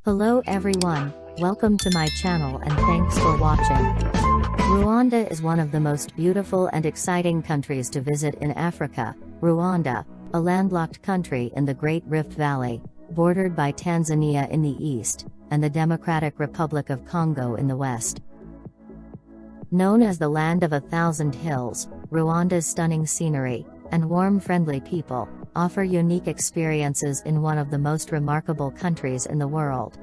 Hello everyone, welcome to my channel and thanks for watching. Rwanda is one of the most beautiful and exciting countries to visit in Africa. Rwanda, a landlocked country in the Great Rift Valley, bordered by Tanzania in the east, and the Democratic Republic of Congo in the west. Known as the land of 1,000 hills, Rwanda's stunning scenery, and warm friendly people, offer unique experiences in one of the most remarkable countries in the world.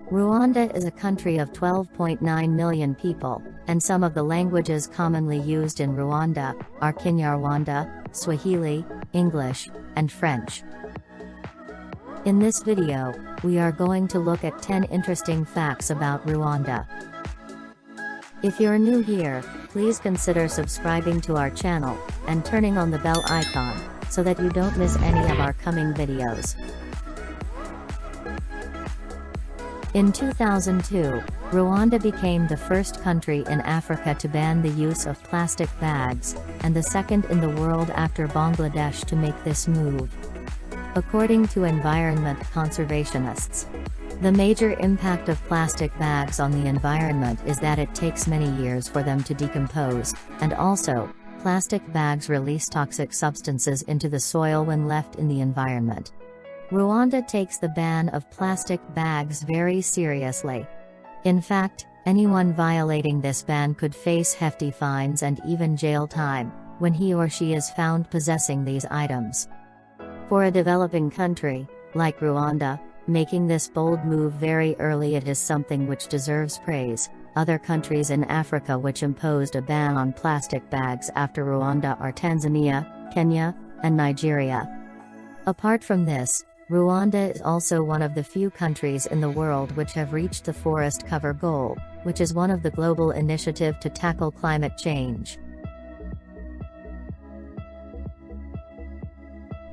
Rwanda is a country of 12.9 million people, and some of the languages commonly used in Rwanda are Kinyarwanda, Swahili, English, and French. In this video, we are going to look at 10 interesting facts about Rwanda. If you're new here, please consider subscribing to our channel, and turning on the bell icon, so that you don't miss any of our coming videos. In 2002, Rwanda became the first country in Africa to ban the use of plastic bags, and the second in the world after Bangladesh to make this move. According to environment conservationists, the major impact of plastic bags on the environment is that it takes many years for them to decompose, and also, plastic bags release toxic substances into the soil when left in the environment. Rwanda takes the ban of plastic bags very seriously. In fact, anyone violating this ban could face hefty fines and even jail time, when he or she is found possessing these items. For a developing country, like Rwanda, making this bold move very early, it is something which deserves praise. Other countries in Africa which imposed a ban on plastic bags after Rwanda are Tanzania, Kenya, and Nigeria. Apart from this, Rwanda is also one of the few countries in the world which have reached the forest cover goal, which is one of the global initiative to tackle climate change.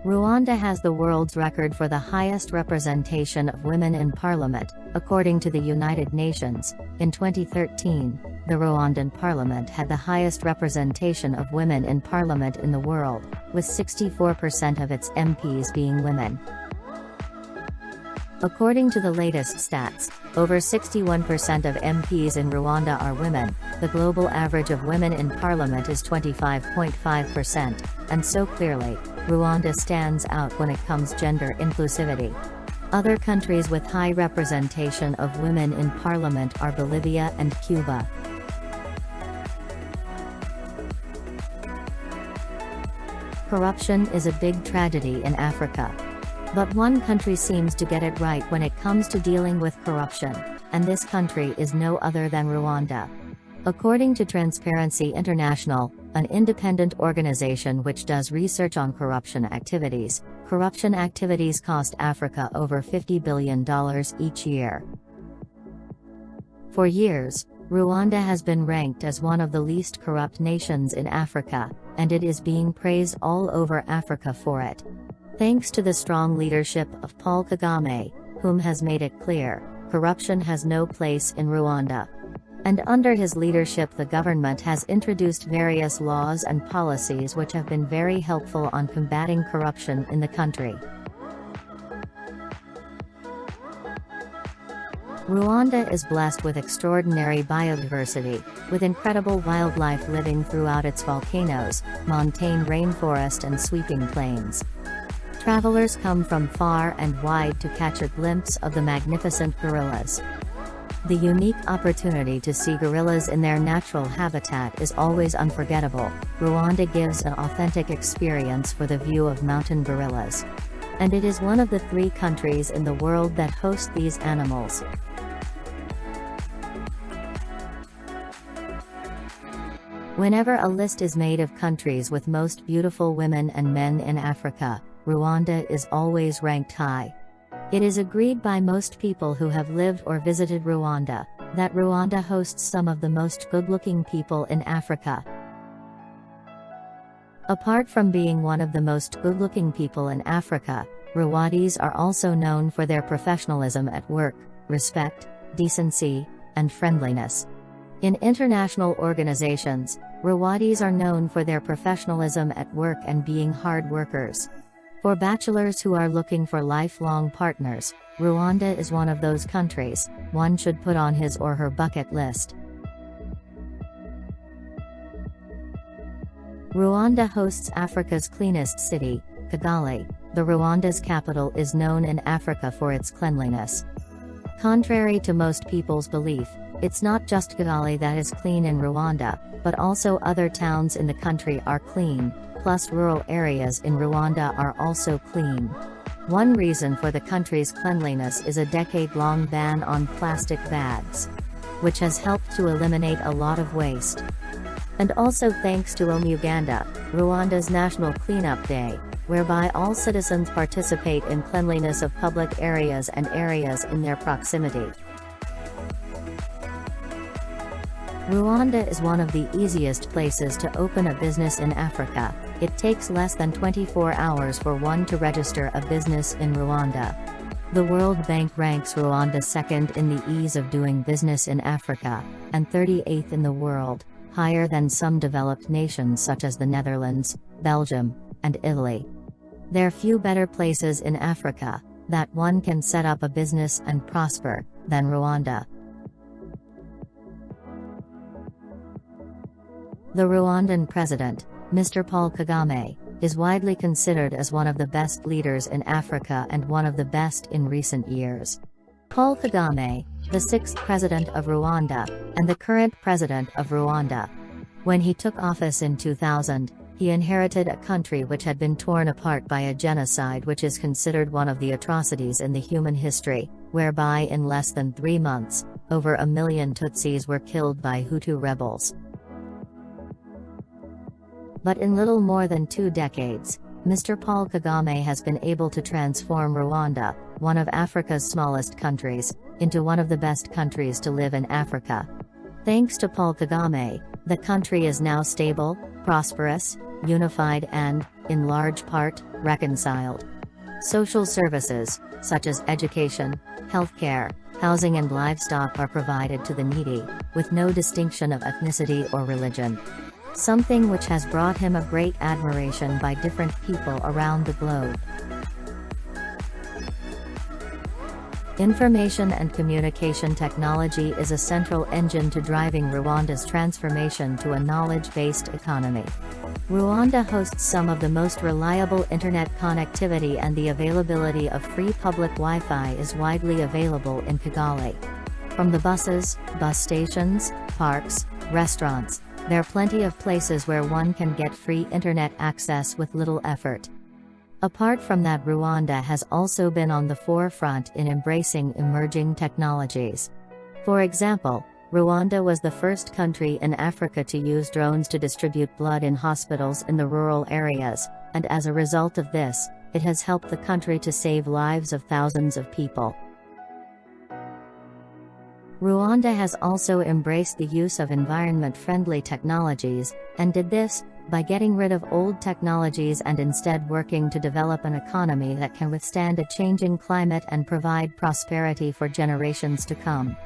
Rwanda has the world's record for the highest representation of women in parliament, according to the United Nations. In 2013, the Rwandan parliament had the highest representation of women in parliament in the world, with 64% of its MPs being women. According to the latest stats, over 61% of MPs in Rwanda are women. The global average of women in parliament is 25.5%, and so clearly, Rwanda stands out when it comes gender inclusivity. Other countries with high representation of women in parliament are Bolivia and Cuba. Corruption is a big tragedy in Africa. But one country seems to get it right when it comes to dealing with corruption, and this country is no other than Rwanda. According to Transparency International, an independent organization which does research on corruption activities cost Africa over $50 billion each year. For years, Rwanda has been ranked as one of the least corrupt nations in Africa, and it is being praised all over Africa for it. Thanks to the strong leadership of Paul Kagame, whom has made it clear, corruption has no place in Rwanda. And under his leadership the government has introduced various laws and policies which have been very helpful on combating corruption in the country. Rwanda is blessed with extraordinary biodiversity, with incredible wildlife living throughout its volcanoes, montane rainforest and sweeping plains. Travelers come from far and wide to catch a glimpse of the magnificent gorillas. The unique opportunity to see gorillas in their natural habitat is always unforgettable. Rwanda gives an authentic experience for the view of mountain gorillas. And it is one of the 3 countries in the world that host these animals. Whenever a list is made of countries with most beautiful women and men in Africa, Rwanda is always ranked high. It is agreed by most people who have lived or visited Rwanda, that Rwanda hosts some of the most good-looking people in Africa. Apart from being one of the most good-looking people in Africa, Rwandese are also known for their professionalism at work, respect, decency, and friendliness. In international organizations, Rwandese are known for their professionalism at work and being hard workers. For bachelors who are looking for lifelong partners, Rwanda is one of those countries one should put on his or her bucket list. Rwanda hosts Africa's cleanest city, Kigali. The Rwanda's capital is known in Africa for its cleanliness. Contrary to most people's belief, it's not just Kigali that is clean in Rwanda, but also other towns in the country are clean, plus rural areas in Rwanda are also clean. One reason for the country's cleanliness is a decade-long ban on plastic bags, which has helped to eliminate a lot of waste. And also thanks to Uganda, Rwanda's National Cleanup Day, whereby all citizens participate in cleanliness of public areas and areas in their proximity. Rwanda is one of the easiest places to open a business in Africa. It takes less than 24 hours for one to register a business in Rwanda. The World Bank ranks Rwanda second in the ease of doing business in Africa, and 38th in the world, higher than some developed nations such as the Netherlands, Belgium, and Italy. There are few better places in Africa that one can set up a business and prosper than Rwanda. The Rwandan president, Mr. Paul Kagame, is widely considered as one of the best leaders in Africa and one of the best in recent years. Paul Kagame, the sixth president of Rwanda, and the current president of Rwanda. When he took office in 2000, he inherited a country which had been torn apart by a genocide which is considered one of the atrocities in the human history, whereby in less than 3 months, over 1 million Tutsis were killed by Hutu rebels. But in little more than 2 decades, Mr. Paul Kagame has been able to transform Rwanda, one of Africa's smallest countries, into one of the best countries to live in Africa. Thanks to Paul Kagame, the country is now stable, prosperous, unified and, in large part, reconciled. Social services, such as education, healthcare, housing and livestock are provided to the needy, with no distinction of ethnicity or religion. Something which has brought him a great admiration by different people around the globe. Information and communication technology is a central engine to driving Rwanda's transformation to a knowledge-based economy. Rwanda hosts some of the most reliable internet connectivity, and the availability of free public Wi-Fi is widely available in Kigali. From the buses, bus stations, parks, restaurants, there are plenty of places where one can get free internet access with little effort. Apart from that, Rwanda has also been on the forefront in embracing emerging technologies. For example, Rwanda was the first country in Africa to use drones to distribute blood in hospitals in the rural areas, and as a result of this, it has helped the country to save lives of thousands of people. Rwanda has also embraced the use of environment-friendly technologies, and did this by getting rid of old technologies and instead working to develop an economy that can withstand a changing climate and provide prosperity for generations to come.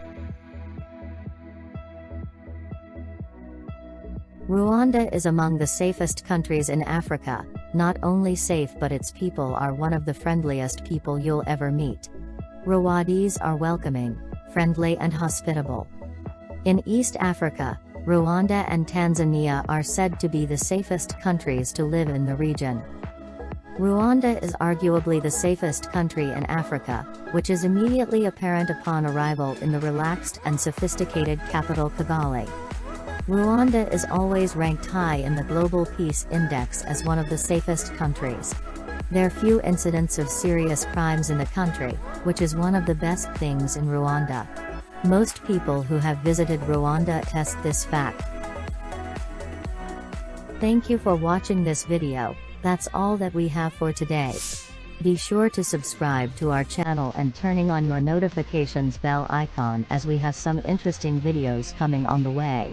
Rwanda is among the safest countries in Africa. Not only safe, but its people are one of the friendliest people you'll ever meet. Rwandese are welcoming, friendly and hospitable. In East Africa, Rwanda and Tanzania are said to be the safest countries to live in the region. Rwanda is arguably the safest country in Africa, which is immediately apparent upon arrival in the relaxed and sophisticated capital Kigali. Rwanda is always ranked high in the Global Peace Index as one of the safest countries. There are few incidents of serious crimes in the country, which is one of the best things in Rwanda. Most people who have visited Rwanda attest this fact. Thank you for watching this video. That's all that we have for today. Be sure to subscribe to our channel and turning on your notifications bell icon, as we have some interesting videos coming on the way.